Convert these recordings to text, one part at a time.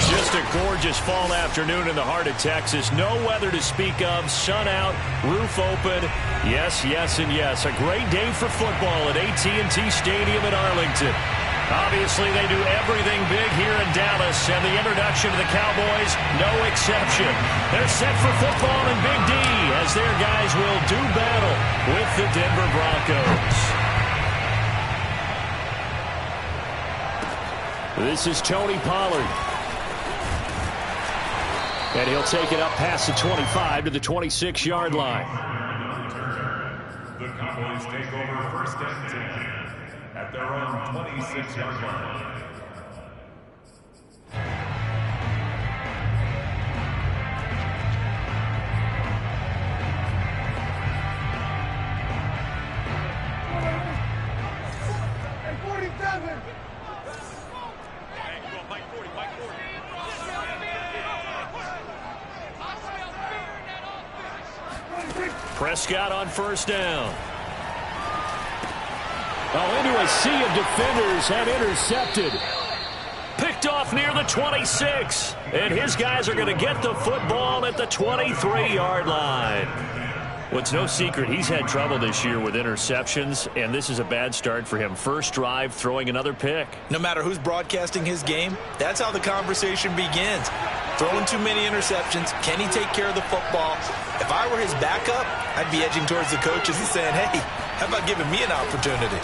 Just a gorgeous fall afternoon in the heart of Texas. No weather to speak of. Sun out, roof open. Yes, yes, and yes. A great day for football at AT&T Stadium in Arlington. Obviously, they do everything big here in Dallas, and the introduction to the Cowboys, no exception. They're set for football in Big D as their guys will do battle with the Denver Broncos. This is Tony Pollard. And he'll take it up past the 25 to the 26-yard line. The Cowboys take over first and 10 at their own 26-yard line. Prescott on first down. Oh, into a sea of defenders and intercepted. Picked off near the 26. And his guys are going to get the football at the 23-yard line. Well, it's no secret he's had trouble this year with interceptions, and this is a bad start for him. First drive, throwing another pick. No matter who's broadcasting his game, that's how the conversation begins. Throwing too many interceptions. Can he take care of the football? If I were his backup, I'd be edging towards the coaches and saying, hey, how about giving me an opportunity?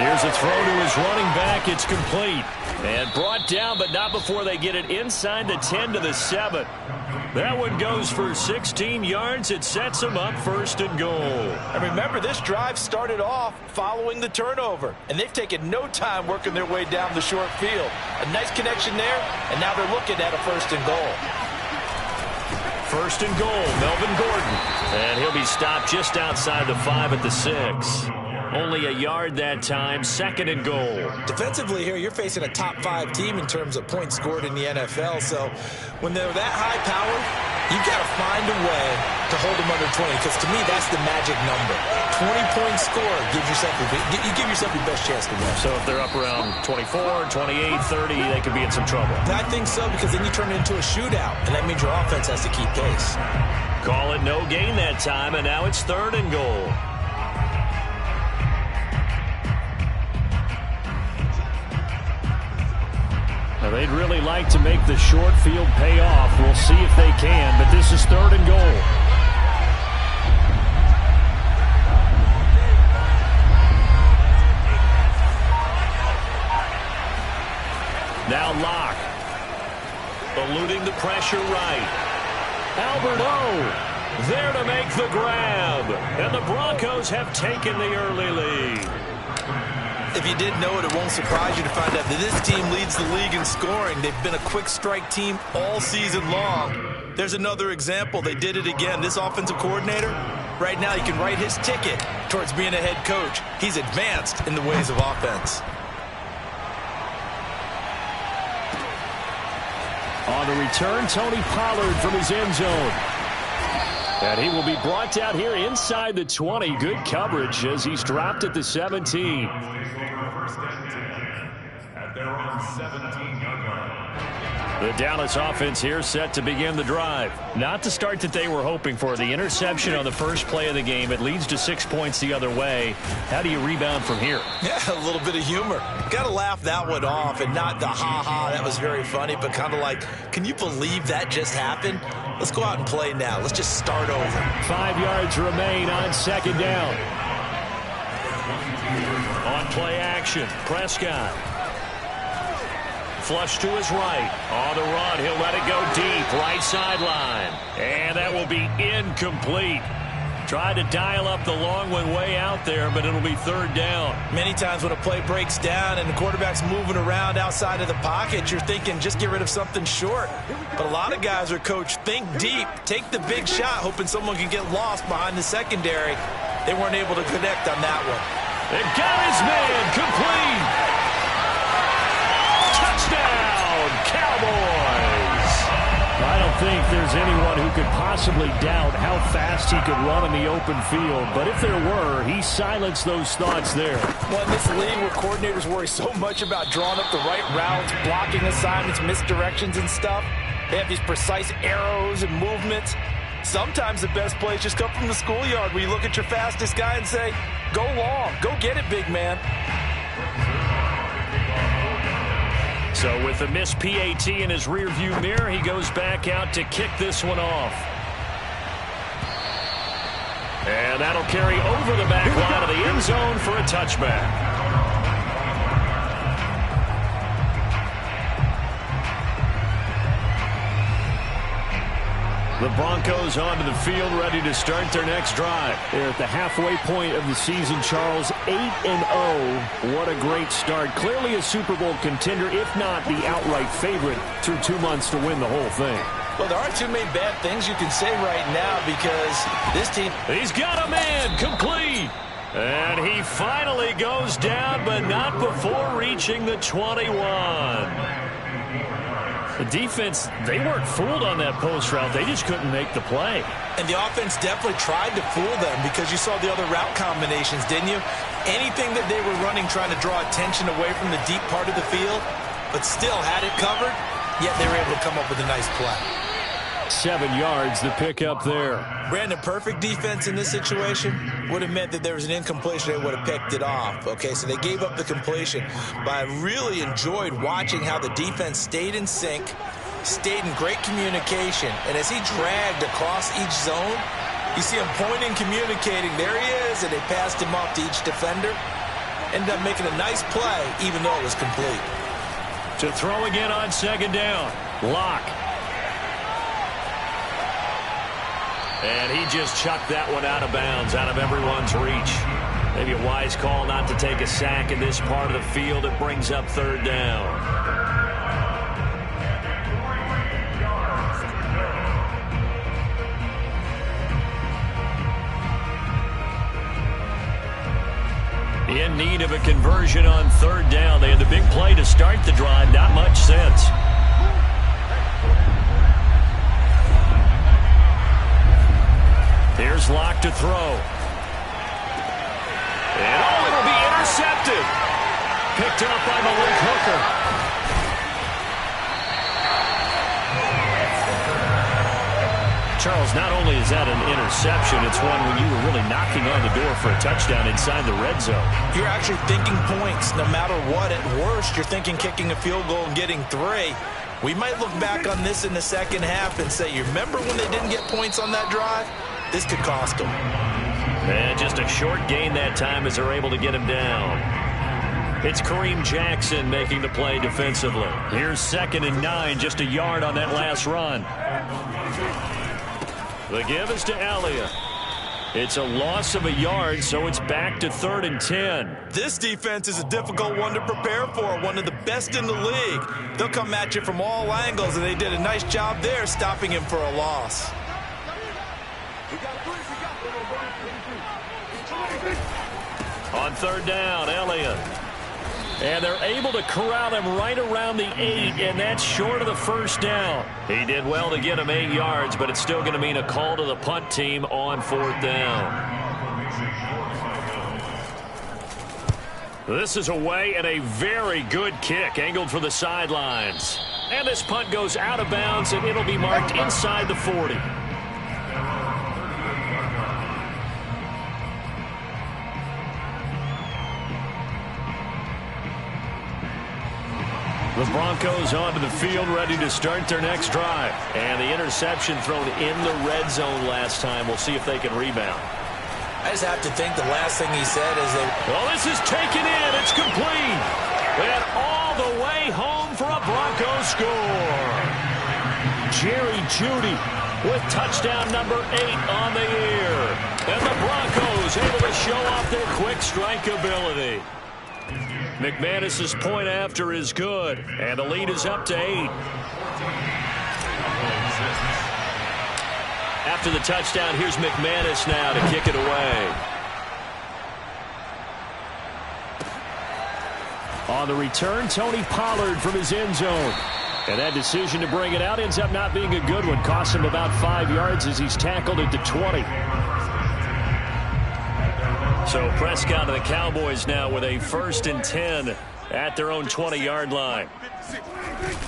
Here's a throw to his running back. It's complete. And brought down, but not before they get it inside the 10 to the 7. That one goes for 16 yards. It sets him up first and goal. And remember, this drive started off following the turnover. And they've taken no time working their way down the short field. A nice connection there, and now they're looking at a first and goal. First and goal, Melvin Gordon. And he'll be stopped just outside the 5 at the 6. Only a yard that time, second and goal. Defensively here, you're facing a top-5 team in terms of points scored in the NFL. So when they're that high power, you've got to find a way to hold them under 20. Because to me, that's the magic number. 20-point score gives yourself you give yourself your best chance to win. So if they're up around 24, 28, 30, they could be in some trouble. I think so, because then you turn it into a shootout, and that means your offense has to keep pace. Call it no gain that time, and now it's third and goal. Now, they'd really like to make the short field pay off. We'll see if they can, but this is third and goal. Now Locke. Eluding the pressure right. Albert O there to make the grab. And the Broncos have taken the early lead. If you didn't know it, it won't surprise you to find out that this team leads the league in scoring. They've been a quick strike team all season long. There's another example. They did it again. This offensive coordinator, right now, he can write his ticket towards being a head coach. He's advanced in the ways of offense. On the return, Tony Pollard from his end zone. And he will be brought down here inside the 20. Good coverage as he's dropped at the 17. The Dallas offense here set to begin the drive. Not the start that they were hoping for. The interception on the first play of the game. It leads to 6 points the other way. How do you rebound from here? Yeah, a little bit of humor. Got to laugh that one off, and not the ha-ha, that was very funny, but kind of like, can you believe that just happened? Let's go out and play now. Let's just start over. 5 yards remain on second down. On play action, Prescott. Flush to his right. On the run, he'll let it go deep. Right sideline. And that will be incomplete. Tried to dial up the long one way out there, but it'll be third down. Many times when a play breaks down and the quarterback's moving around outside of the pocket, you're thinking just get rid of something short. But a lot of guys are coached, think deep, take the big shot, hoping someone can get lost behind the secondary. They weren't able to connect on that one. They got his man, complete. Touchdown, Cowboys. I don't think there's anyone who could possibly doubt how fast he could run in the open field. But if there were, he silenced those thoughts there. Well, in this league where coordinators worry so much about drawing up the right routes, blocking assignments, misdirections and stuff, they have these precise arrows and movements. Sometimes the best plays just come from the schoolyard where you look at your fastest guy and say, go long, go get it, big man. So with a missed PAT in his rearview mirror, he goes back out to kick this one off. And that'll carry over the back line of the end zone for a touchback. The Broncos onto the field, ready to start their next drive. They're at the halfway point of the season, Charles, 8-0. What a great start. Clearly a Super Bowl contender, if not the outright favorite, through 2 months to win the whole thing. Well, there aren't too many bad things you can say right now because this team... He's got a man, complete. And he finally goes down, but not before reaching the 21. The defense, they weren't fooled on that post route. They just couldn't make the play. And the offense definitely tried to fool them because you saw the other route combinations, didn't you? Anything that they were running trying to draw attention away from the deep part of the field, but still had it covered, yet they were able to come up with a nice play. 7 yards, the pickup there. Brandon, perfect defense in this situation would have meant that there was an incompletion. They would have picked it off. Okay, so they gave up the completion. But I really enjoyed watching how the defense stayed in sync, stayed in great communication. And as he dragged across each zone, you see him pointing, communicating. There he is, and they passed him off to each defender. Ended up making a nice play, even though it was complete. To throw again on second down. Lock. And he just chucked that one out of bounds, out of everyone's reach. Maybe a wise call not to take a sack in this part of the field. It brings up third down. In need of a conversion on third down. They had the big play to start the drive. Not much sense. Here's Lock to throw. And it'll be intercepted. Picked up by Malik Hooker. Charles, not only is that an interception, it's one when you were really knocking on the door for a touchdown inside the red zone. You're actually thinking points no matter what. At worst, you're thinking kicking a field goal and getting 3. We might look back on this in the second half and say, you remember when they didn't get points on that drive? This could cost them. And just a short gain that time as they're able to get him down. It's Kareem Jackson making the play defensively. Here's 2nd and 9, just a yard on that last run. The give is to Elliott. It's a loss of a yard, so it's back to 3rd and 10. This defense is a difficult one to prepare for, one of the best in the league. They'll come at you from all angles, and they did a nice job there stopping him for a loss. On third down, Elliott. And they're able to corral him right around the 8, and that's short of the first down. He did well to get him 8 yards, but it's still going to mean a call to the punt team on 4th down. This is away and a very good kick, angled for the sidelines. And this punt goes out of bounds, and it'll be marked inside the 40. The Broncos onto the field, ready to start their next drive. And the interception thrown in the red zone last time. We'll see if they can rebound. I just have to think the last thing he said is that... Well, this is taken in. It's complete. And all the way home for a Broncos score. Jerry Jeudy with touchdown number 8 on the year. And the Broncos able to show off their quick strike ability. McManus's point after is good, and the lead is up to 8. After the touchdown, here's McManus now to kick it away. On the return, Tony Pollard from his end zone. And that decision to bring it out ends up not being a good one. Costs him about 5 yards as he's tackled at the 20. So Prescott and the Cowboys now with a 1st and 10 at their own 20-yard line.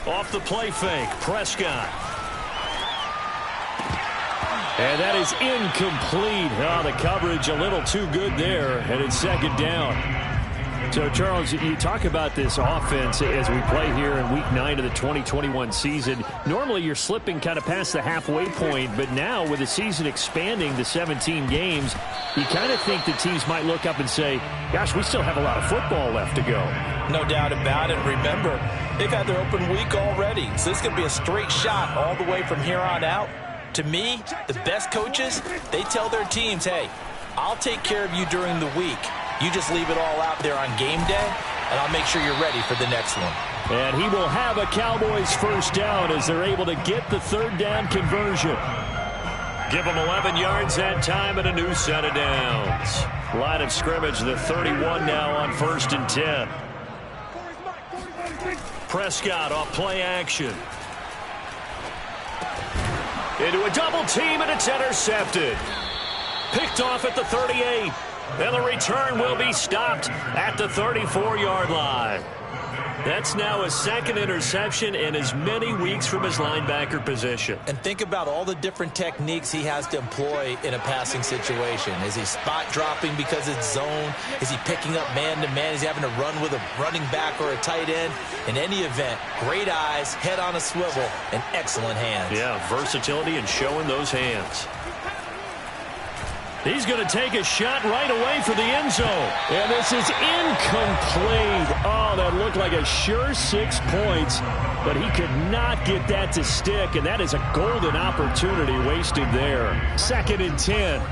Off the play fake, Prescott. And that is incomplete. Oh, the coverage a little too good there, and it's 2nd down. So, Charles, you talk about this offense as we play here in Week 9 of the 2021 season. Normally, you're slipping kind of past the halfway point, but now with the season expanding to 17 games, you kind of think the teams might look up and say, gosh, we still have a lot of football left to go. No doubt about it. Remember, they've had their open week already, so this is going to be a straight shot all the way from here on out. To me, the best coaches, they tell their teams, hey, I'll take care of you during the week. You just leave it all out there on game day, and I'll make sure you're ready for the next one. And he will have a Cowboys 1st down as they're able to get the 3rd down conversion. Give them 11 yards that time and a new set of downs. Line of scrimmage, the 31 now on 1st and 10. Prescott off play action. Into a double team, and it's intercepted. Picked off at the 38. And the return will be stopped at the 34-yard line. That's now a 2nd interception in as many weeks from his linebacker position. And think about all the different techniques he has to employ in a passing situation. Is he spot dropping because it's zone? Is he picking up man-to-man? Is he having to run with a running back or a tight end? In any event, great eyes, head on a swivel, and excellent hands. Yeah, versatility and showing those hands. He's going to take a shot right away for the end zone. And this is incomplete. Oh, that looked like a sure 6 points, but he could not get that to stick, and that is a golden opportunity wasted there. 2nd and 10.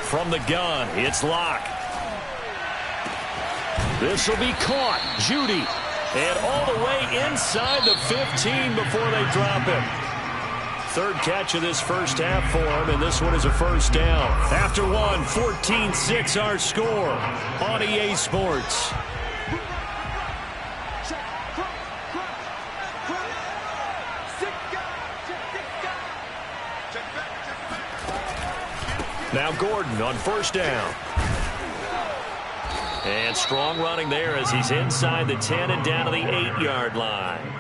From the gun, it's Locke. This will be caught. Judy. And all the way inside the 15 before they drop him. 3rd catch of this 1st half for him, and this one is a 1st down. After one, 14-6 our score on EA Sports. Now Gordon on 1st down. And strong running there as he's inside the 10 and down to the 8-yard line.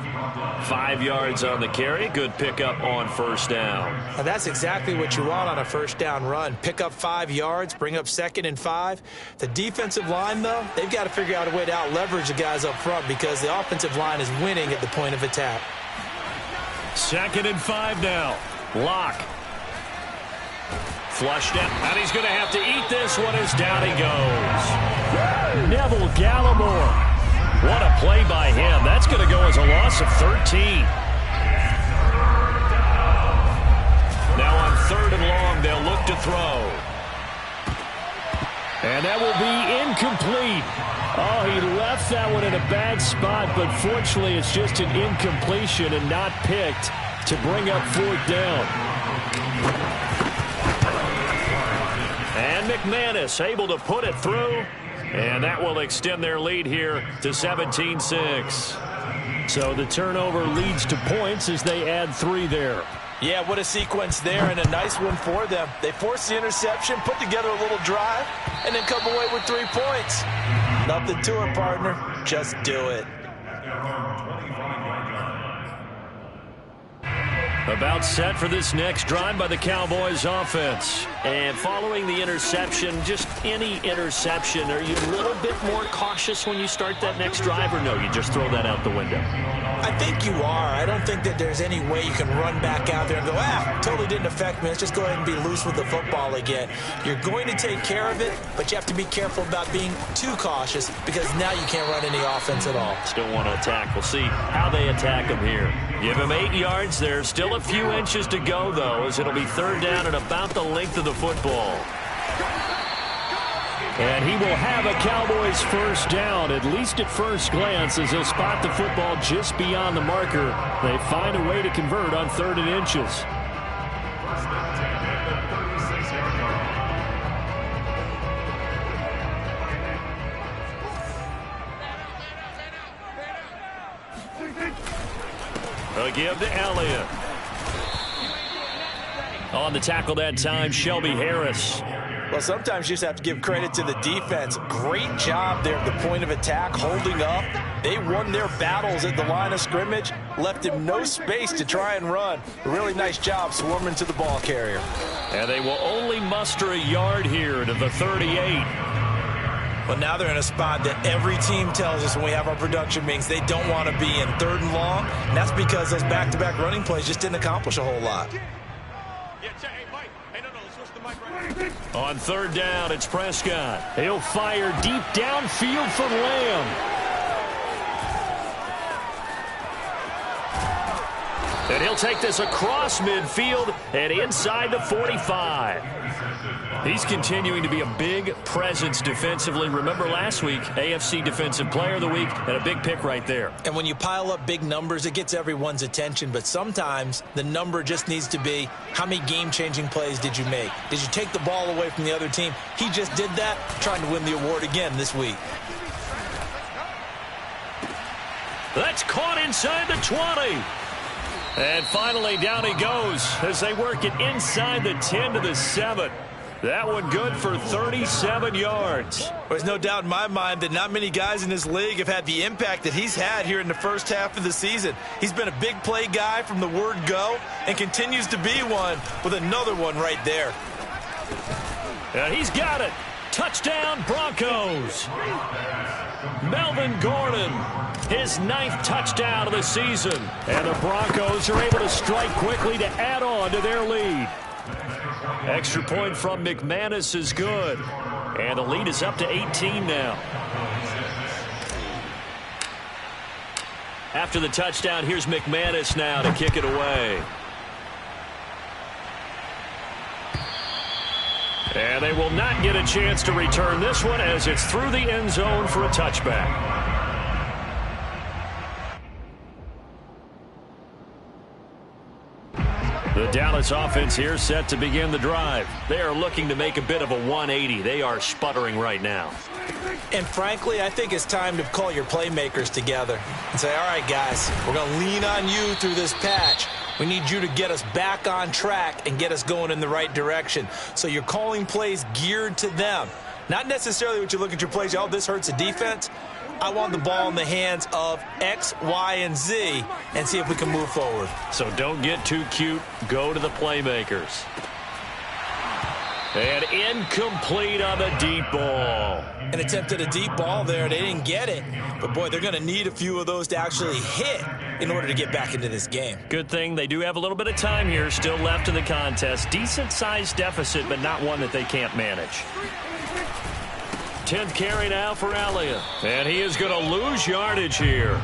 5 yards on the carry. Good pickup on 1st down. Now that's exactly what you want on a 1st down run. Pick up 5 yards, bring up 2nd and 5. The defensive line, though, they've got to figure out a way to out-leverage the guys up front because the offensive line is winning at the point of attack. 2nd and 5 now. Locke. Flushed out, and he's going to have to eat this one as down he goes. Neville Gallimore. What a play by him. That's going to go as a loss of 13. Now on 3rd and long, they'll look to throw. And that will be incomplete. Oh, he left that one in a bad spot, but fortunately it's just an incompletion and not picked to bring up 4th down. And McManus able to put it through. And that will extend their lead here to 17-6. So the turnover leads to points as they add 3 there. Yeah, what a sequence there, and a nice one for them. They forced the interception, put together a little drive, and then come away with 3 points. Nothing to it, partner. Just do it. About set for this next drive by the Cowboys offense. And following the interception, just any interception, are you a little bit more cautious when you start that next drive, or no, you just throw that out the window? I think you are. I don't think that there's any way you can run back out there and go, totally didn't affect me. Let's just go ahead and be loose with the football again. You're going to take care of it, but you have to be careful about being too cautious because now you can't run any offense at all. Still want to attack. We'll see how they attack him here. Give him 8 yards there. Still a few inches to go, though, as it'll be 3rd down and about the length of the football. And he will have a Cowboys 1st down, at least at first glance, as he'll spot the football just beyond the marker. They find a way to convert on 3rd and inches. The give to Elliott. On the tackle that time, Shelby Harris. Well, sometimes you just have to give credit to the defense. Great job there at the point of attack, holding up. They won their battles at the line of scrimmage, left him no space to try and run. A really nice job swarming to the ball carrier. And they will only muster a yard here to the 38. But now they're in a spot that every team tells us when we have our production meetings they don't want to be in, 3rd and long. And that's because those back-to-back running plays just didn't accomplish a whole lot. On 3rd down, it's Prescott. He'll fire deep downfield from Lamb. And he'll take this across midfield and inside the 45. He's continuing to be a big presence defensively. Remember last week, AFC Defensive Player of the Week, and a big pick right there. And when you pile up big numbers, it gets everyone's attention. But sometimes the number just needs to be, how many game-changing plays did you make? Did you take the ball away from the other team? He just did that, trying to win the award again this week. That's caught inside the 20. And finally, down he goes as they work it inside the 10 to the 7. That one good for 37 yards. There's no doubt in my mind that not many guys in this league have had the impact that he's had here in the first half of the season. He's been a big play guy from the word go and continues to be one with another one right there. And he's got it. Touchdown, Broncos. Melvin Gordon, his 9th touchdown of the season. And the Broncos are able to strike quickly to add on to their lead. Extra point from McManus is good. And the lead is up to 18 now. After the touchdown, here's McManus now to kick it away. And they will not get a chance to return this one as it's through the end zone for a touchback. The Dallas offense here set to begin the drive. They are looking to make a bit of a 180. They are sputtering right now. And frankly, I think it's time to call your playmakers together and say, all right, guys, we're going to lean on you through this patch. We need you to get us back on track and get us going in the right direction. So you're calling plays geared to them. Not necessarily what you look at your plays, oh, this hurts the defense. I want the ball in the hands of X, Y, and Z and see if we can move forward. So don't get too cute. Go to the playmakers. And incomplete on the deep ball. An attempt at a deep ball there. They didn't get it. But, boy, they're going to need a few of those to actually hit in order to get back into this game. Good thing they do have a little bit of time here still left in the contest. Decent-sized deficit, but not one that they can't manage. 10th carry now for Elliott. And he is going to lose yardage here.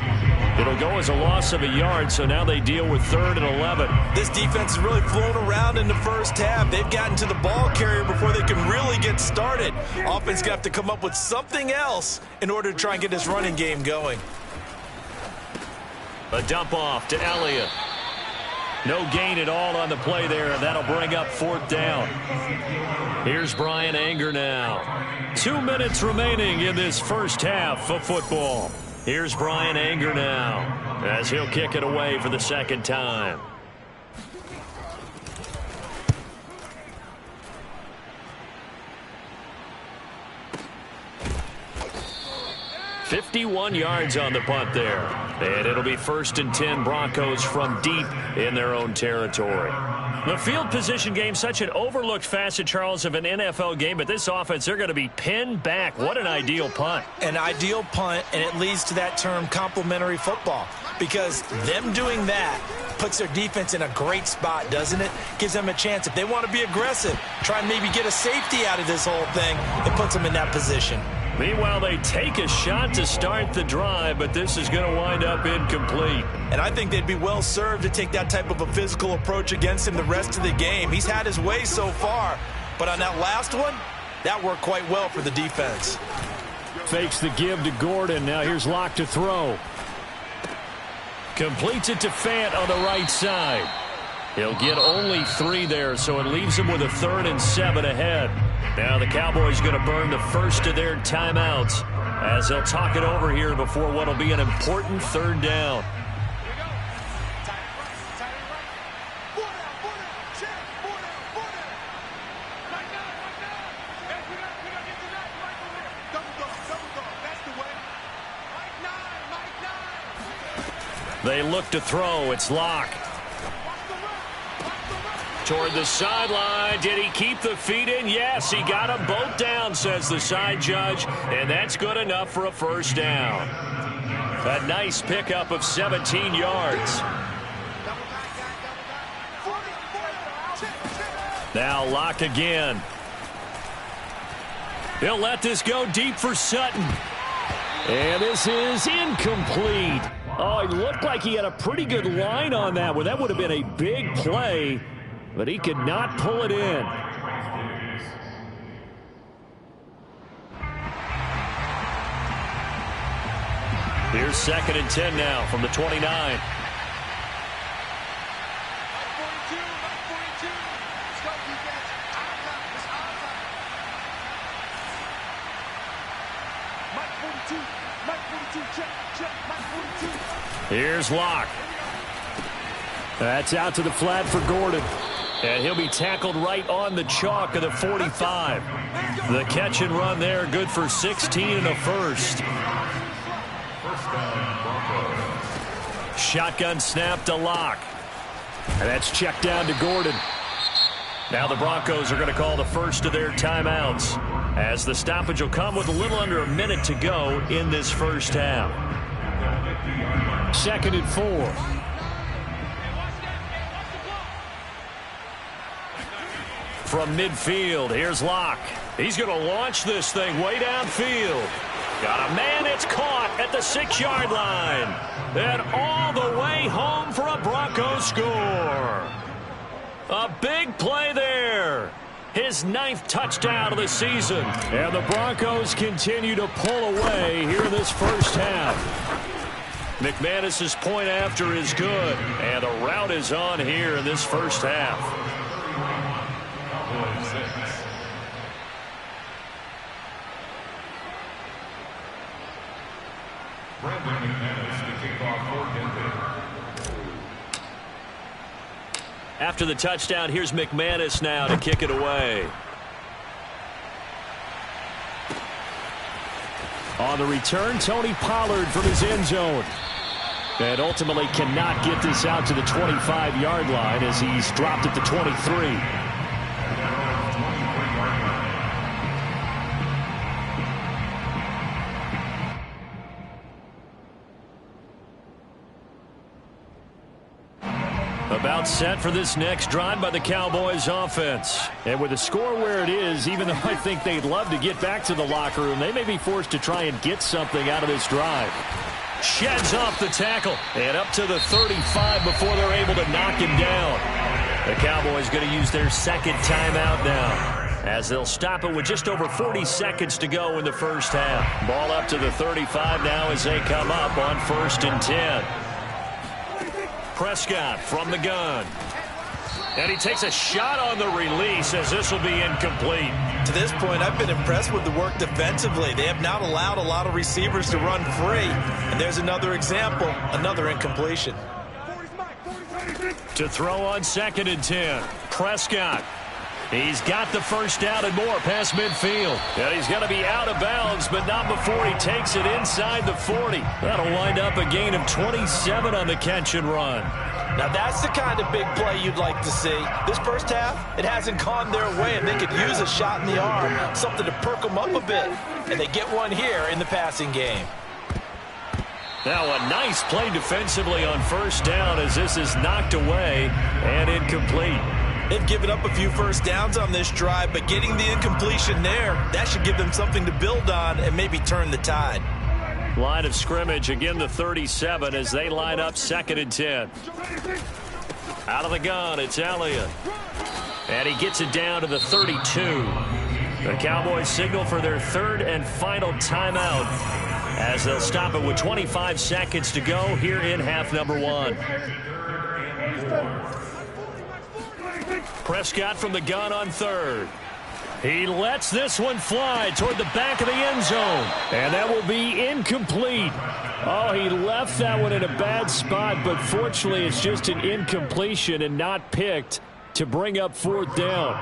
It'll go as a loss of a yard, so now they deal with 3rd and 11. This defense has really flown around in the first half. They've gotten to the ball carrier before they can really get started. Offense going to have to come up with something else in order to try and get this running game going. A dump off to Elliott. No gain at all on the play there, and that'll bring up 4th down. Here's Brian Anger now. 2 minutes remaining in this first half of football. Here's Brian Anger now as he'll kick it away for the 2nd time. $51 yards on the punt there. And it'll be 1st and 10 Broncos from deep in their own territory. The field position game, such an overlooked facet, Charles, of an NFL game, but this offense, they're going to be pinned back. What an ideal punt. An ideal punt, and it leads to that term complementary football, because them doing that puts their defense in a great spot, doesn't it? Gives them a chance. If they want to be aggressive, try and maybe get a safety out of this whole thing, it puts them in that position. Meanwhile, they take a shot to start the drive, but this is going to wind up incomplete. And I think they'd be well served to take that type of a physical approach against him the rest of the game. He's had his way so far, but on that last one, that worked quite well for the defense. Fakes the give to Gordon. Now here's Locke to throw. Completes it to Fant on the right side. He'll get only 3 there, so it leaves him with a 3rd and 7 ahead. Now the Cowboys going to burn the first of their timeouts as they'll talk it over here before what will be an important 3rd down. They look to throw. It's Locke. Toward the sideline. Did he keep the feet in? Yes, he got them both down, says the side judge. And that's good enough for a first down. A nice pickup of 17 yards. Now Locke again. He'll let this go deep for Sutton. And this is incomplete. Oh, it looked like he had a pretty good line on that one. That would have been a big play, but he could not pull it in. Here's 2nd and 10 now from the 29. Here's Locke. That's out to the flat for Gordon. And he'll be tackled right on the chalk of the 45. The catch and run there, good for 16 and a first. Shotgun snap to Locke. And that's checked down to Gordon. Now the Broncos are going to call the first of their timeouts, as the stoppage will come with a little under a minute to go in this first half. 2nd and 4. From midfield, here's Locke. He's going to launch this thing way downfield. Got a man, it's caught at the 6-yard line. And all the way home for a Broncos score. A big play there. His 9th touchdown of the season. And the Broncos continue to pull away here in this first half. McManus's point after is good. And the route is on here in this first half. After the touchdown, here's McManus now to kick it away. On the return, Tony Pollard from his end zone. And ultimately cannot get this out to the 25-yard line as he's dropped at the 23. About set for this next drive by the Cowboys offense. And with the score where it is, even though I think they'd love to get back to the locker room, they may be forced to try and get something out of this drive. Sheds off the tackle and up to the 35 before they're able to knock him down. The Cowboys going to use their 2nd timeout now, as they'll stop it with just over 40 seconds to go in the first half. Ball up to the 35 now as they come up on 1st and 10. Prescott from the gun. And he takes a shot on the release as this will be incomplete. To this point, I've been impressed with the work defensively. They have not allowed a lot of receivers to run free. And there's another example, another incompletion. To throw on 2nd and 10. Prescott. He's got the first down and more past midfield. And he's going to be out of bounds, but not before he takes it inside the 40. That'll wind up a gain of 27 on the catch and run. Now that's the kind of big play you'd like to see. This first half, it hasn't gone their way, and they could use a shot in the arm, something to perk them up a bit. And they get one here in the passing game. Now a nice play defensively on first down as this is knocked away and incomplete. They've given up a few first downs on this drive, but getting the incompletion there, that should give them something to build on and maybe turn the tide. Line of scrimmage, again the 37 as they line up 2nd and 10. Out of the gun, it's Elliott. And he gets it down to the 32. The Cowboys signal for their 3rd and final timeout as they'll stop it with 25 seconds to go here in half number 1. Prescott from the gun on 3rd. He lets this one fly toward the back of the end zone. And that will be incomplete. Oh, he left that one in a bad spot, but fortunately it's just an incompletion and not picked to bring up 4th down.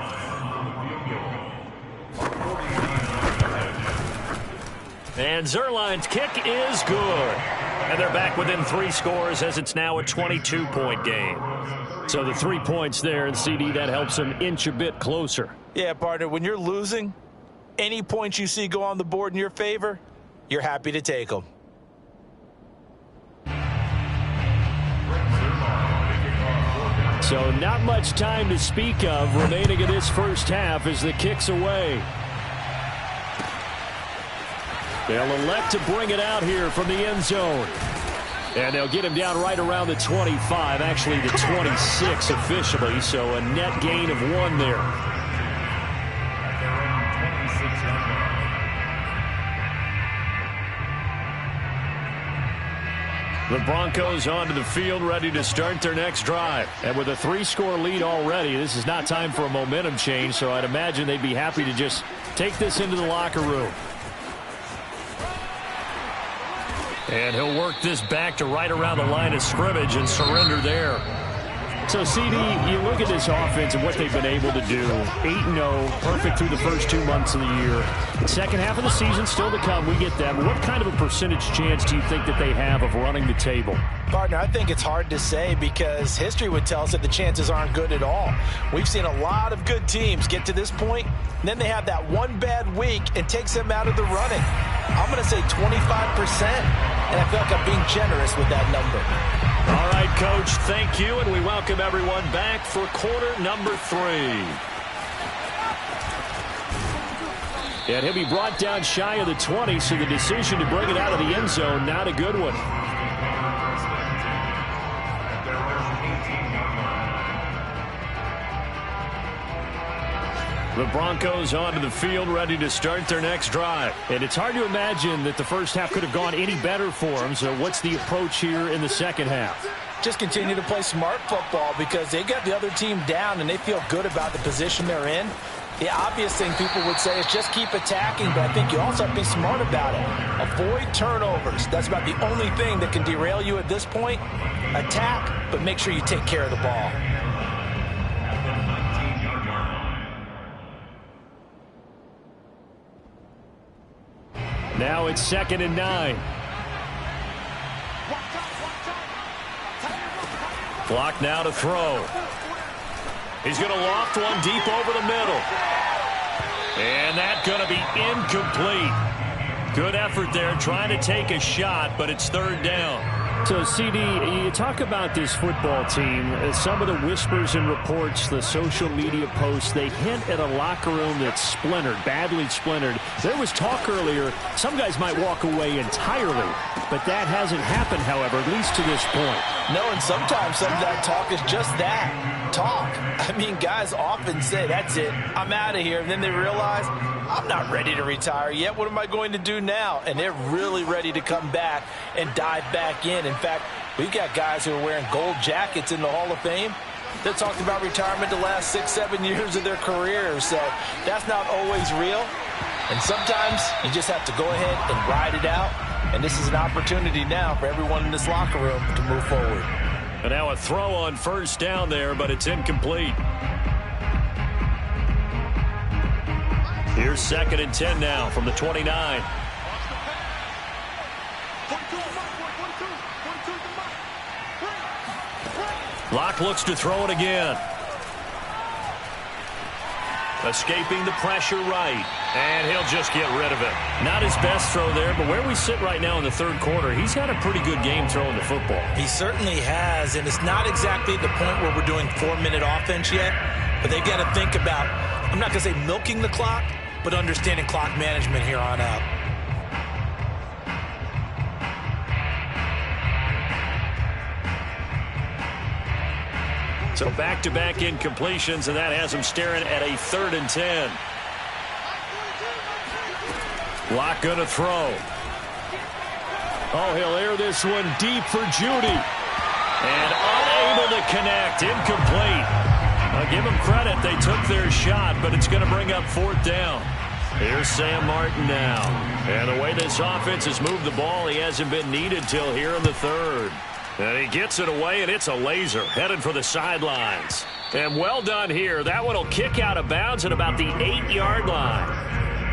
And Zerline's kick is good. And they're back within 3 scores as it's now a 22-point game. So the 3 points there, and CD, that helps them inch a bit closer. Yeah, partner, when you're losing, any points you see go on the board in your favor, you're happy to take them. So not much time to speak of remaining in this first half as the kick's away. They'll elect to bring it out here from the end zone. And they'll get him down right around the 25, actually the 26 officially, so a net gain of 1 there. The Broncos onto the field, ready to start their next drive. And with a 3-score lead already, this is not time for a momentum change, so I'd imagine they'd be happy to just take this into the locker room. And he'll work this back to right around the line of scrimmage and surrender there. So, CD, you look at this offense and what they've been able to do. 8-0, perfect through the first 2 months of the year. Second half of the season still to come. We get that. But what kind of a percentage chance do you think that they have of running the table? Partner, I think it's hard to say because history would tell us that the chances aren't good at all. We've seen a lot of good teams get to this point, and then they have that one bad week and takes them out of the running. I'm going to say 25%, and I feel like I'm being generous with that number. All right, Coach, thank you, and we welcome everyone back for quarter number 3. And he'll be brought down shy of the 20, so the decision to bring it out of the end zone, not a good one. The Broncos onto the field, ready to start their next drive. And it's hard to imagine that the first half could have gone any better for them. So what's the approach here in the second half? Just continue to play smart football because they got the other team down and they feel good about the position they're in. The obvious thing people would say is just keep attacking, but I think you also have to be smart about it. Avoid turnovers. That's about the only thing that can derail you at this point. Attack, but make sure you take care of the ball. Now it's 2nd and 9. Clock now to throw. He's going to loft one deep over the middle. And that's going to be incomplete. Good effort there trying to take a shot, but it's 3rd down. So, CD, you talk about this football team. Some of the whispers and reports, the social media posts, they hint at a locker room that's splintered, badly splintered. There was talk earlier, some guys might walk away entirely, but that hasn't happened, however, at least to this point. No, and sometimes some of that talk is just that, talk. I mean, guys often say, that's it, I'm out of here, and then they realize, I'm not ready to retire yet. What am I going to do now? And they're really ready to come back and dive back in. In fact, we've got guys who are wearing gold jackets in the Hall of Fame that talked about retirement the last 6-7 years of their careers. So that's not always real. And sometimes you just have to go ahead and ride it out. And this is an opportunity now for everyone in this locker room to move forward. And now a throw on 1st down there, but it's incomplete. Here's 2nd and 10 now from the 29. Locke looks to throw it again. Escaping the pressure right. And he'll just get rid of it. Not his best throw there, but where we sit right now in the 3rd quarter, he's had a pretty good game throwing the football. He certainly has, and it's not exactly the point where we're doing 4-minute offense yet, but they've got to think about, I'm not going to say milking the clock, but understanding clock management here on out. So back-to-back incompletions, and that has him staring at a 3rd and 10. Locke going to throw. Oh, he'll air this one deep for Judy. And unable to connect. Incomplete. I'll give them credit. They took their shot, but it's going to bring up 4th down. Here's Sam Martin now. And the way this offense has moved the ball, he hasn't been needed till here in the 3rd. And he gets it away, and it's a laser headed for the sidelines. And well done here. That one will kick out of bounds at about the 8-yard line.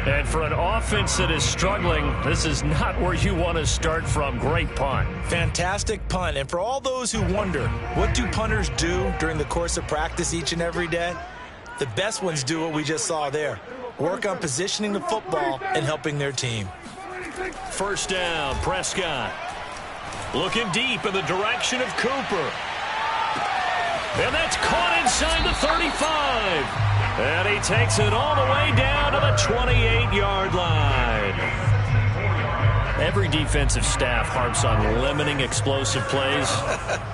And for an offense that is struggling, this is not where you want to start from. Great punt. Fantastic punt. And for all those who wonder, what do punters do during the course of practice each and every day? The best ones do what we just saw there. Work on positioning the football and helping their team. First down, Prescott. Looking deep in the direction of Cooper. And that's caught inside the 35. And he takes it all the way down to the 28-yard line. Every defensive staff harps on limiting explosive plays.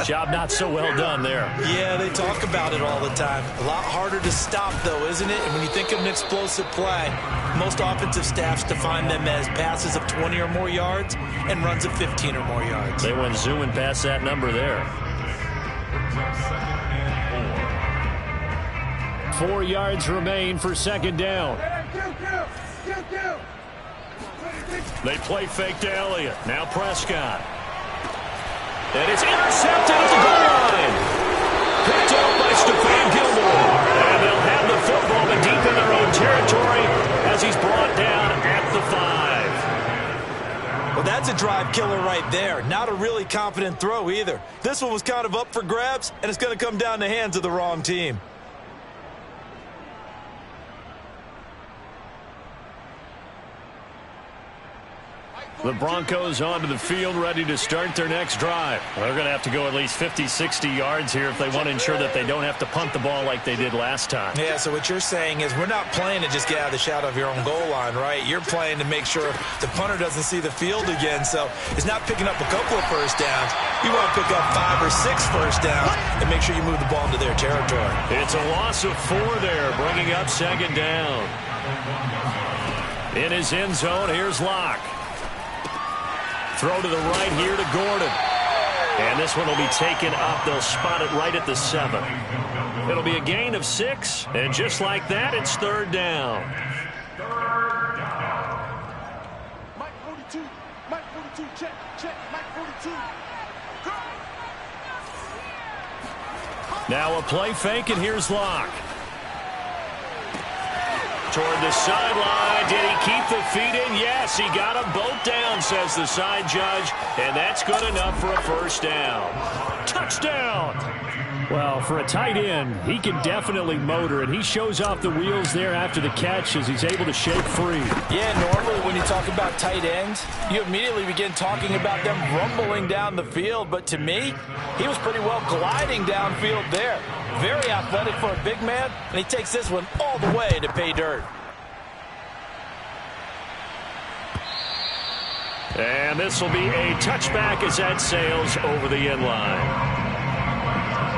Job not so well done there. Yeah, they talk about it all the time. A lot harder to stop, though, isn't it? And when you think of an explosive play, most offensive staffs define them as passes of 20 or more yards and runs of 15 or more yards. They went zooming past that number there. 4 yards remain for second down. They play fake to Elliott. Now Prescott. And it's intercepted at the goal line. Picked up by Stephon Gilmore. And they'll have the football but deep in their own territory as he's brought down at the 5. Well, that's a drive killer right there. Not a really confident throw either. This one was kind of up for grabs, and it's going to come down the hands of the wrong team. The Broncos onto the field, ready to start their next drive. They're going to have to go at least 50, 60 yards here if they want to ensure that they don't have to punt the ball like they did last time. Yeah, so what you're saying is we're not playing to just get out of the shadow of your own goal line, right? You're playing to make sure the punter doesn't see the field again. So it's not picking up a couple of first downs. You want to pick up 5 or 6 first downs and make sure you move the ball into their territory. It's a loss of 4 there, bringing up second down. In his end zone, here's Locke. Throw to the right here to Gordon. And this one will be taken up. They'll spot it right at the 7. It'll be a gain of 6. And just like that, it's third down. Mike 42. Mike 42. Check. Mike 42. Now a play fake, and here's Locke. Toward the sideline. Did he keep the feet in? Yes, he got them both down, says the side judge. And that's good enough for a first down. Touchdown! Well, for a tight end, he can definitely motor it. He shows off the wheels there after the catch as he's able to shake free. Yeah, normally when you talk about tight ends, you immediately begin talking about them rumbling down the field. But to me, he was pretty well gliding downfield there. Very athletic for a big man, and he takes this one all the way to pay dirt. And this will be a touchback as that sails over the end line.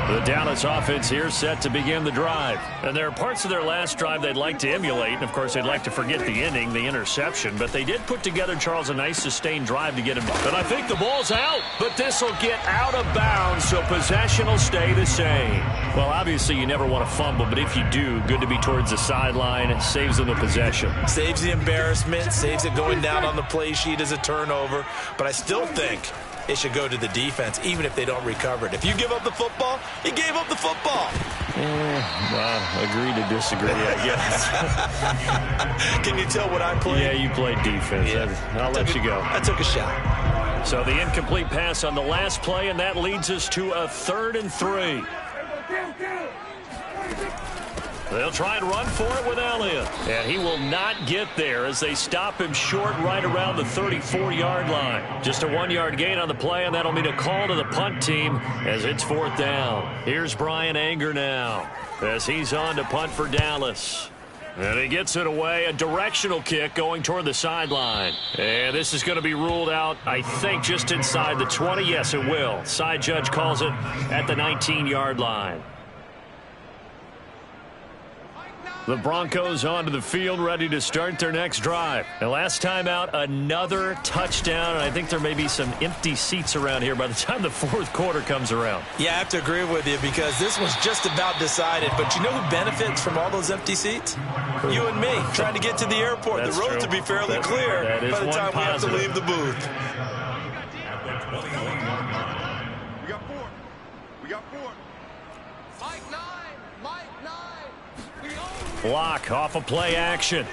The Dallas offense here set to begin the drive. And there are parts of their last drive they'd like to emulate. And, of course, they'd like to forget the ending, the interception. But they did put together, Charles, a nice sustained drive to get him. But I think the ball's out. But this will get out of bounds, so possession will stay the same. Well, obviously, you never want to fumble. But if you do, good to be towards the sideline. It saves them the possession. Saves the embarrassment. Saves it going down on the play sheet as a turnover. But I still think it should go to the defense, even if they don't recover it. If you give up the football, you gave up the football. Well, agree to disagree, I guess. Can you tell what I played? Yeah, you played defense. Yeah. I'll let you go. I took a shot. So the incomplete pass on the last play, and that leads us to a 3rd and 3. They'll try and run for it with Elliott. And he will not get there as they stop him short right around the 34-yard line. Just a 1-yard gain on the play, and that'll mean a call to the punt team as it's 4th down. Here's Brian Anger now as he's on to punt for Dallas. And he gets it away, a directional kick going toward the sideline. And this is going to be ruled out, I think, just inside the 20. Yes, it will. Side judge calls it at the 19-yard line. The Broncos onto the field, ready to start their next drive. And last time out, another touchdown. And I think there may be some empty seats around here by the time the 4th quarter comes around. Yeah, I have to agree with you because this was just about decided. But you know who benefits from all those empty seats? You and me, trying to get to the airport. That's the roads true. will be fairly clear by the time we have to leave the booth. We got 4. We got 4. Mike 9. Mike 9. We own. Block off of play action.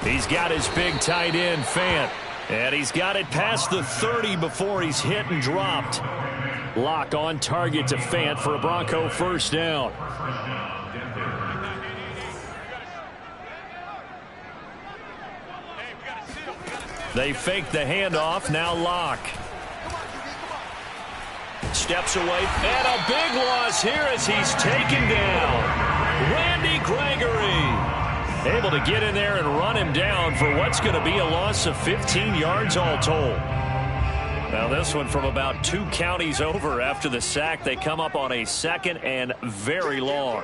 He's got his big tight end, Fant. And he's got it past the 30 before he's hit and dropped. Lock on target to Fant for a Bronco first down. They fake the handoff. Now Lock. Steps away. And a big loss here as he's taken down. Randy Gregory. Able to get in there and run him down for what's going to be a loss of 15 yards all told. Now this one from about 2 counties over after the sack. They come up on a 2nd and very long.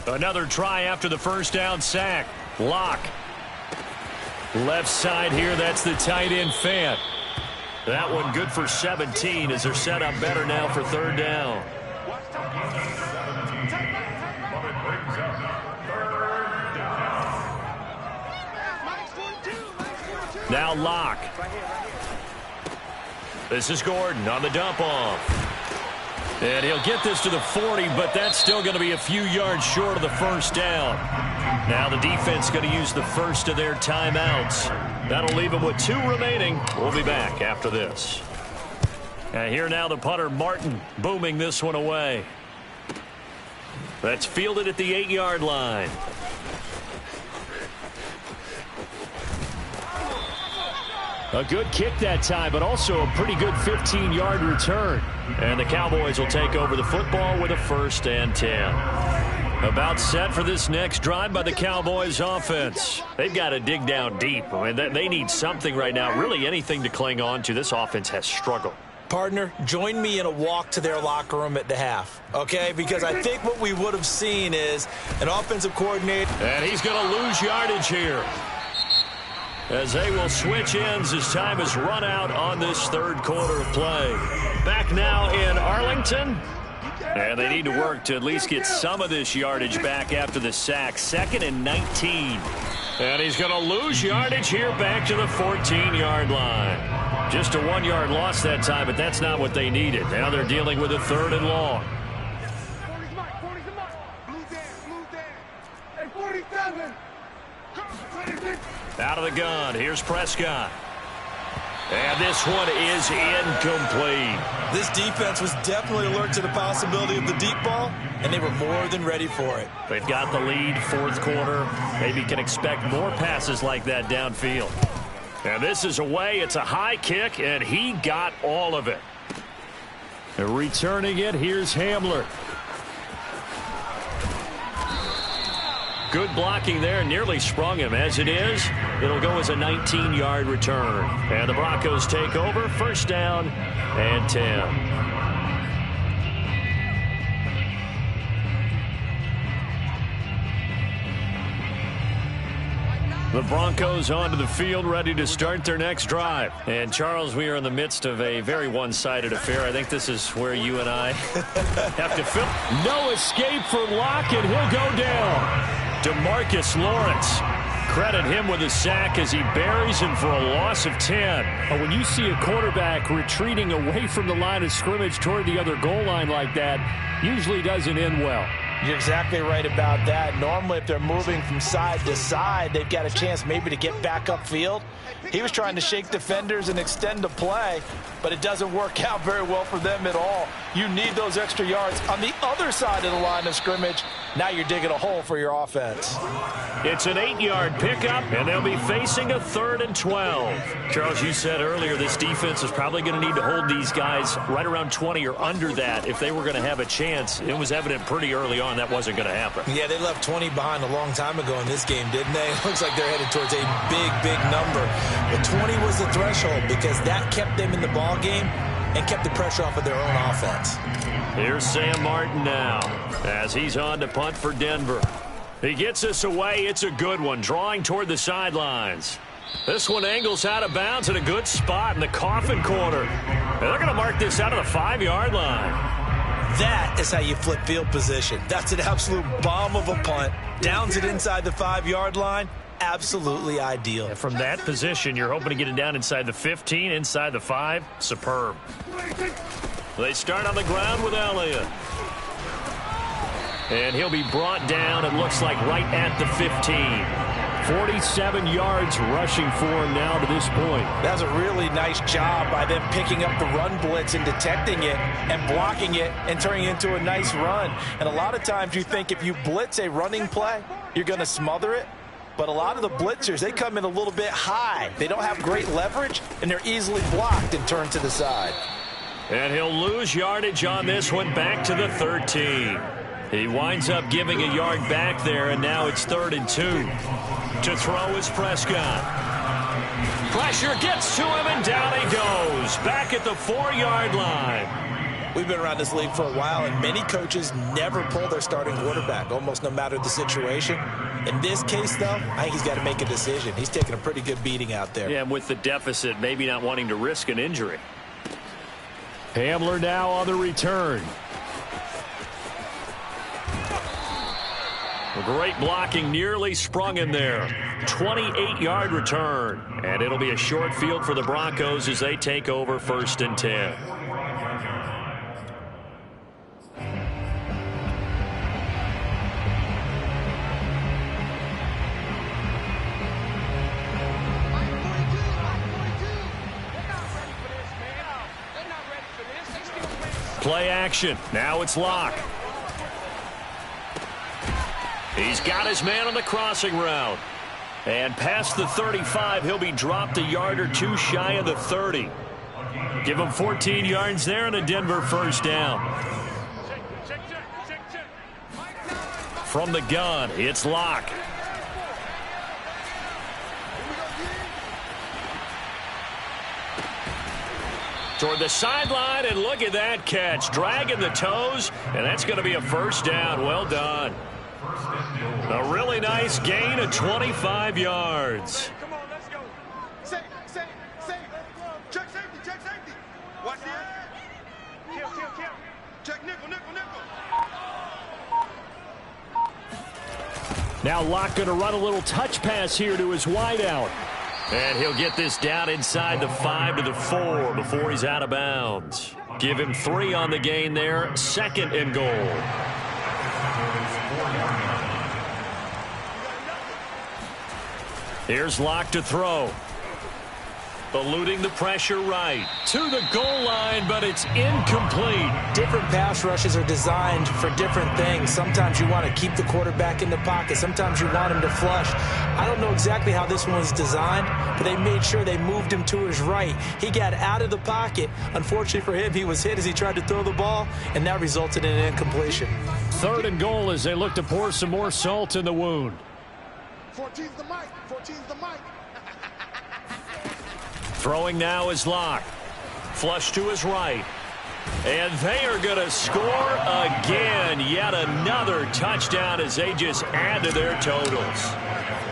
Another try after the first down sack. Lock. Left side here, that's the tight end Fant. That one good for 17 as they're set up better now for 3rd down. Now Lock. This is Gordon on the dump off. And he'll get this to the 40, but that's still going to be a few yards short of the first down. Now the defense going to use the first of their timeouts. That'll leave them with 2 remaining. We'll be back after this. And here now the punter Martin booming this one away. That's fielded at the 8-yard line. A good kick that time, but also a pretty good 15-yard return. And the Cowboys will take over the football with a 1st and 10. About set for this next drive by the Cowboys offense. They've got to dig down deep. I mean, they need something right now, really anything to cling on to. This offense has struggled. Partner, join me in a walk to their locker room at the half, okay? Because I think what we would have seen is an offensive coordinator. And he's going to lose yardage here, as they will switch ends as time has run out on this 3rd quarter of play. Back now in Arlington. And they need to work to at least get some of this yardage back after the sack. 2nd and 19. And he's going to lose yardage here back to the 14-yard line. Just a 1-yard loss that time, but that's not what they needed. Now they're dealing with a 3rd and long. Out of the gun, here's Prescott. And this one is incomplete. This defense was definitely alert to the possibility of the deep ball, and they were more than ready for it. They've got the lead, 4th quarter. Maybe can expect more passes like that downfield. And this is away. It's a high kick, and he got all of it. And returning it, here's Hamler. Good blocking there, nearly sprung him. As it is, it'll go as a 19-yard return. And the Broncos take over, 1st down and 10. The Broncos onto the field, ready to start their next drive. And, Charles, we are in the midst of a very one-sided affair. I think this is where you and I have to fill. No escape from Lock, and he'll go down. DeMarcus Lawrence. Credit him with a sack as he buries him for a loss of 10. When you see a quarterback retreating away from the line of scrimmage toward the other goal line like that, usually doesn't end well. You're exactly right about that. Normally, if they're moving from side to side, they've got a chance maybe to get back upfield. He was trying to shake defenders and extend the play, but it doesn't work out very well for them at all. You need those extra yards on the other side of the line of scrimmage. Now you're digging a hole for your offense. It's an 8-yard pickup, and they'll be facing a 3rd and 12. Charles, you said earlier this defense is probably going to need to hold these guys right around 20 or under that if they were going to have a chance. It was evident pretty early on that wasn't going to happen. Yeah, they left 20 behind a long time ago in this game, didn't they? It looks like they're headed towards a big, big number. But 20 was the threshold because that kept them in the ball game and kept the pressure off of their own offense. Here's Sam Martin now as he's on to punt for Denver. He gets this away. It's a good one, drawing toward the sidelines. This one angles out of bounds at a good spot in the coffin corner. And they're going to mark this out of the 5-yard line. That is how you flip field position. That's an absolute bomb of a punt. Downs it inside the 5-yard line. Absolutely ideal. And from that position, you're hoping to get it down inside the 15, inside the 5. Superb. They start on the ground with Elliott. And he'll be brought down, it looks like, right at the 15. 47 yards rushing for him now to this point. That's a really nice job by them picking up the run blitz and detecting it and blocking it and turning it into a nice run. And a lot of times you think if you blitz a running play, you're going to smother it. But a lot of the blitzers, they come in a little bit high. They don't have great leverage, and they're easily blocked and turned to the side. And he'll lose yardage on this one, back to the 13. He winds up giving a yard back there, and now it's 3rd and 2. To throw is Prescott. Pressure gets to him, and down he goes. Back at the 4-yard line. We've been around this league for a while, and many coaches never pull their starting quarterback, almost no matter the situation. In this case, though, I think he's got to make a decision. He's taking a pretty good beating out there. Yeah, and with the deficit, maybe not wanting to risk an injury. Hamler now on the return. Great blocking, nearly sprung him there. 28-yard return. And it'll be a short field for the Broncos as they take over 1st and 10. Play action. Now it's Locke. He's got his man on the crossing route. And past the 35, he'll be dropped a yard or two shy of the 30. Give him 14 yards there and a Denver 1st down. From the gun, it's Locke. Toward the sideline, and look at that catch. Dragging the toes, and that's going to be a 1st down. Well done. A really nice gain of 25 yards. Come on, let's go. Safety. Check safety. Watch the edge. Kill. Check nickel. Now Locke going to run a little touch pass here to his wideout. And he'll get this down inside the 5 to the 4 before he's out of bounds. Give him 3 on the gain there. 2nd and goal. Here's Locke to throw. Eluding the pressure right. To the goal line, but it's incomplete. Different pass rushes are designed for different things. Sometimes you want to keep the quarterback in the pocket. Sometimes you want him to flush. I don't know exactly how this one was designed, but they made sure they moved him to his right. He got out of the pocket. Unfortunately for him, he was hit as he tried to throw the ball, and that resulted in an incompletion. 3rd and goal as they look to pour some more salt in the wound. 14's the mic. Throwing now is Locke. Flush to his right. And they are going to score again. Yet another touchdown as they just add to their totals.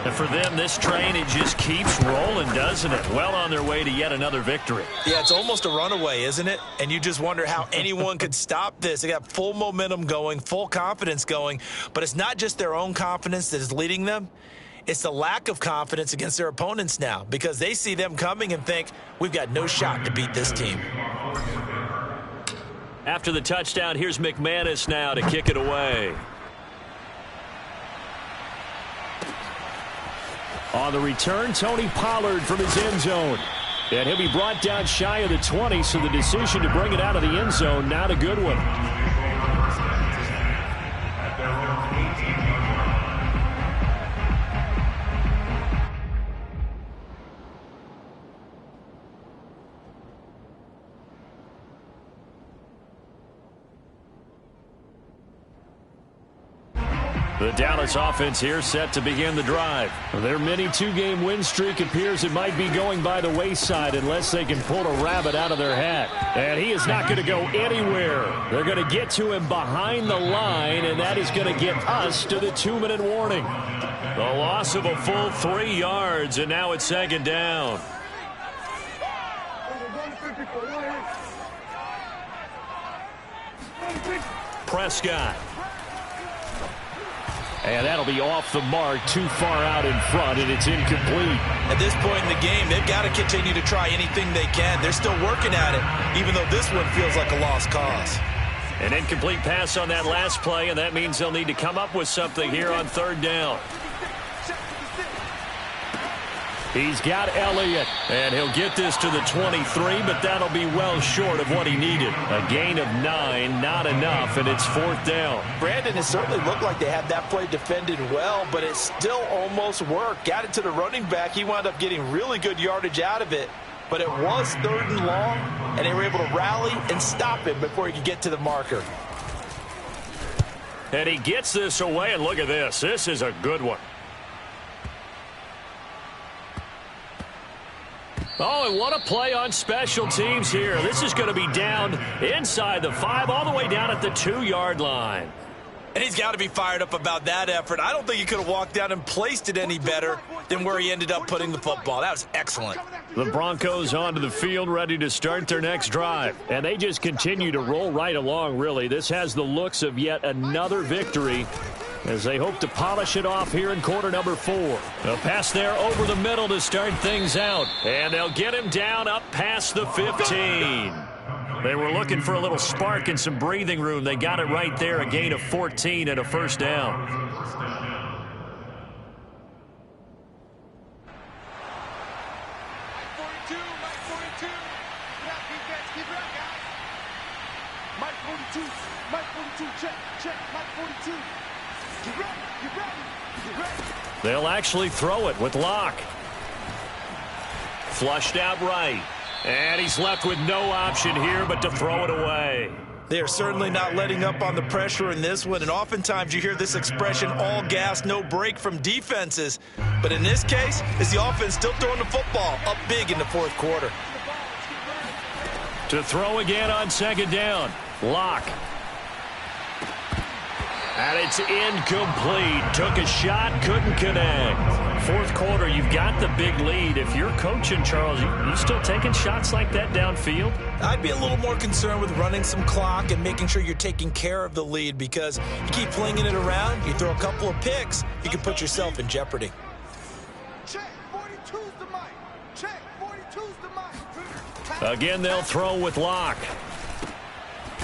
And for them, this train, it just keeps rolling, doesn't it? Well on their way to yet another victory. Yeah, it's almost a runaway, isn't it? And you just wonder how anyone could stop this. They got full momentum going, full confidence going. But it's not just their own confidence that is leading them. It's the lack of confidence against their opponents now because they see them coming and think, we've got no shot to beat this team. After the touchdown, here's McManus now to kick it away. On the return, Tony Pollard from his end zone. And he'll be brought down shy of the 20, so the decision to bring it out of the end zone, not a good one. The Dallas offense here set to begin the drive. Their mini 2-game win streak appears it might be going by the wayside unless they can pull a rabbit out of their hat. And he is not going to go anywhere. They're going to get to him behind the line, and that is going to get us to the 2-minute warning. The loss of a full 3 yards, and now it's 2nd down. Prescott. And that'll be off the mark, too far out in front, and it's incomplete. At this point in the game, they've got to continue to try anything they can. They're still working at it, even though this one feels like a lost cause. An incomplete pass on that last play, and that means they'll need to come up with something here on third down. He's got Elliott, and he'll get this to the 23, but that'll be well short of what he needed. A gain of 9, not enough, and it's fourth down. Brandon, it certainly looked like they had that play defended well, but it still almost worked. Got it to the running back. He wound up getting really good yardage out of it, but it was third and long, and they were able to rally and stop him before he could get to the marker. And he gets this away, and look at this. This is a good one. Oh, and what a play on special teams here. This is going to be down inside the 5, all the way down at the 2-yard line. And he's got to be fired up about that effort. I don't think he could have walked down and placed it any better than where he ended up putting the football. That was excellent. The Broncos onto the field, ready to start their next drive. And they just continue to roll right along, really. This has the looks of yet another victory as they hope to polish it off here in quarter number 4. A pass there over the middle to start things out. And they'll get him down up past the 15. They were looking for a little spark and some breathing room. They got it right there, a gain of 14 and a first down. They'll actually throw it with Locke. Flushed out right. And he's left with no option here but to throw it away. They are certainly not letting up on the pressure in this one, and oftentimes you hear this expression, all gas, no break from defenses. But in this case, it's the offense still throwing the football up big in the fourth quarter. To throw again on second down. Locke. And it's incomplete. Took a shot, couldn't connect. Fourth quarter, you've got the big lead. If you're coaching, Charles, you still taking shots like that downfield? I'd be a little more concerned with running some clock and making sure you're taking care of the lead, because you keep flinging it around, you throw a couple of picks, you can put yourself in jeopardy. Check, 42's the mic. Check, 42's the mic. Again, they'll throw with Locke.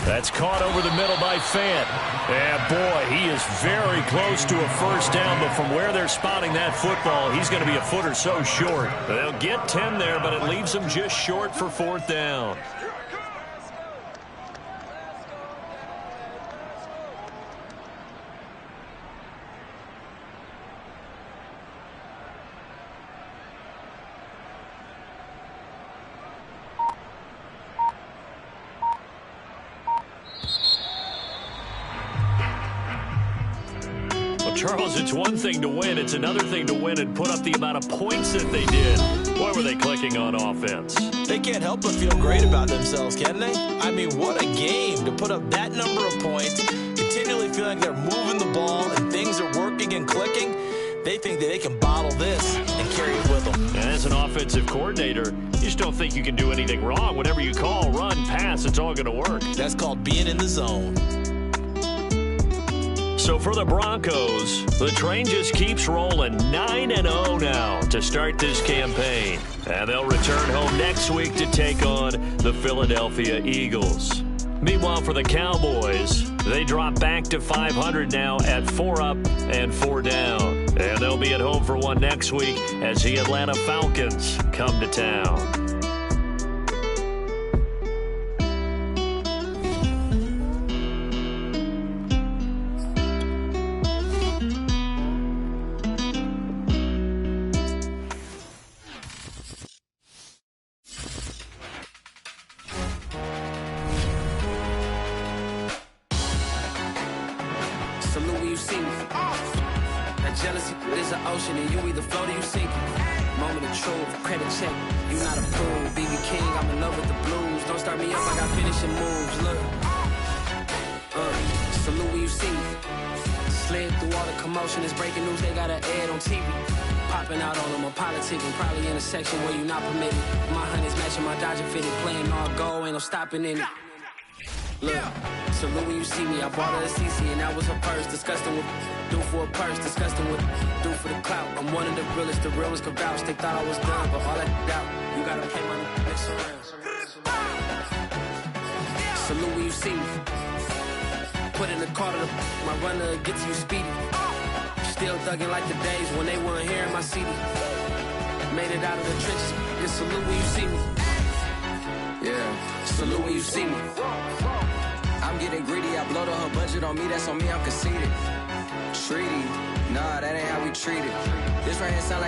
That's caught over the middle by Fant. And boy, he is very close to a first down, but from where they're spotting that football, he's going to be a foot or so short. They'll get 10 there, but it leaves them just short for fourth down. Charles, it's one thing to win. It's another thing to win and put up the amount of points that they did. Boy, were they clicking on offense. They can't help but feel great about themselves, can they? I mean, what a game to put up that number of points, continually feeling they're moving the ball and things are working and clicking. They think that they can bottle this and carry it with them. And as an offensive coordinator, you just don't think you can do anything wrong. Whatever you call, run, pass, it's all going to work. That's called being in the zone. So for the Broncos, the train just keeps rolling 9-0 now to start this campaign. And they'll return home next week to take on the Philadelphia Eagles. Meanwhile, for the Cowboys, they drop back to 500 now at 4 up and 4 down. And they'll be at home for one next week as the Atlanta Falcons come to town. Section where you not permitted. My honey's matching my Dodger fitted, playing all go, ain't no stopping in it. Look, salute when you see me. I bought her a CC and that was her purse. Disgusting with do for a purse, disgusting with do for the clout. I'm one of the realest, the realest can vouch. They thought I was done, but all that doubt. You gotta play my next round. Salute when you see me. put in the car to my runner gets you speedy. Still thugging like the days when they weren't here in my city. Made it out of the trenches. Just salute when you see me. Yeah, salute when you see me. I'm getting greedy. I blow the whole budget on me. That's on me. I'm conceited. Treaty. Nah, that ain't how we treat it. This right here sound like